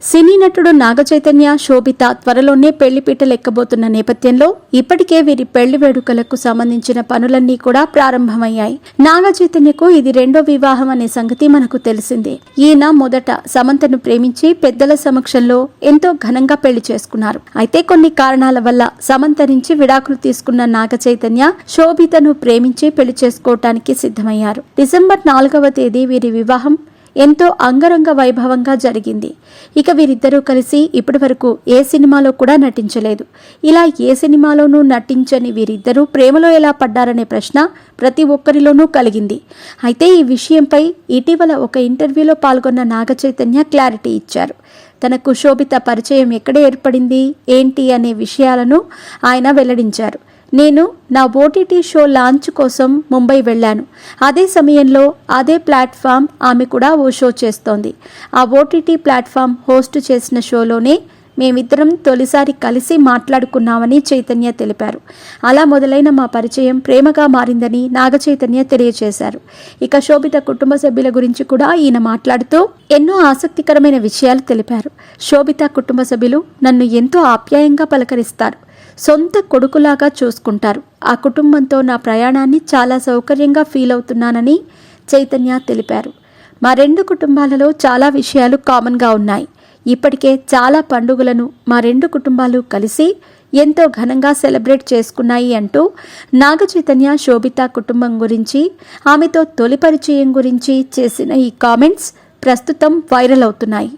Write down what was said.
సినీ నటుడు నాగచైతన్య, శోభిత త్వరలోనే పెళ్లిపీటలు ఎక్కబోతున్న నేపథ్యంలో ఇప్పటికే వీరి పెళ్లి వేడుకలకు సంబంధించిన పనులన్నీ కూడా ప్రారంభమయ్యాయి. నాగచైతన్యకు ఇది రెండో వివాహం అనే సంగతి మనకు తెలిసిందే. ఈయన మొదట సమంతను ప్రేమించి పెద్దల సమక్షంలో ఎంతో ఘనంగా పెళ్లి చేసుకున్నారు. అయితే కొన్ని కారణాల వల్ల సమంత నుంచి విడాకులు తీసుకున్న నాగచైతన్య శోభితను ప్రేమించి పెళ్లి చేసుకోవటానికి సిద్ధమయ్యారు. డిసెంబర్ 4వ తేదీ వీరి వివాహం ఎంతో అంగరంగ వైభవంగా జరిగింది. ఇక వీరిద్దరూ కలిసి ఇప్పటి వరకు ఏ సినిమాలో కూడా నటించలేదు. ఇలా ఏ సినిమాలోనూ నటించని వీరిద్దరూ ప్రేమలో ఎలా పడ్డారనే ప్రశ్న ప్రతి ఒక్కరిలోనూ కలిగింది. అయితే ఈ విషయంపై ఇటీవల ఒక ఇంటర్వ్యూలో పాల్గొన్న నాగచైతన్య క్లారిటీ ఇచ్చారు. తనకు శోభిత పరిచయం ఎక్కడ ఏర్పడింది, ఏంటి అనే విషయాలను ఆయన వెల్లడించారు. నేను నా ఓటీటీ షో లాంచ్ కోసం ముంబై వెళ్ళాను. అదే సమయంలో అదే ప్లాట్ఫామ్ ఆమె కూడా ఓ షో చేస్తోంది. ఆ ఓటీటీ ప్లాట్ఫామ్ హోస్ట్ చేసిన షోలోనే మేమిద్దరం తొలిసారి కలిసి మాట్లాడుకున్నామని చైతన్య తెలిపారు. అలా మొదలైన మా పరిచయం ప్రేమగా మారిందని నాగచైతన్య తెలియజేశారు. ఇక శోభిత కుటుంబ సభ్యుల గురించి కూడా ఈయన మాట్లాడుతూ ఎన్నో ఆసక్తికరమైన విషయాలు తెలిపారు. శోభిత కుటుంబ సభ్యులు నన్ను ఎంతో ఆప్యాయంగా పలకరిస్తారు, సొంత కొడుకులాగా చూసుకుంటారు. ఆ కుటుంబంతో నా ప్రయాణాన్ని చాలా సౌకర్యంగా ఫీల్ అవుతున్నానని చైతన్య తెలిపారు. మా రెండు కుటుంబాలలో చాలా విషయాలు కామన్గా ఉన్నాయి. ఇప్పటికే చాలా పండుగలను మా రెండు కుటుంబాలు కలిసి ఎంతో ఘనంగా సెలబ్రేట్ చేసుకున్నాయి అంటూ నాగచైతన్య శోభిత కుటుంబం గురించి, ఆమెతో తొలి పరిచయం గురించి చేసిన ఈ కామెంట్స్ ప్రస్తుతం వైరల్ అవుతున్నాయి.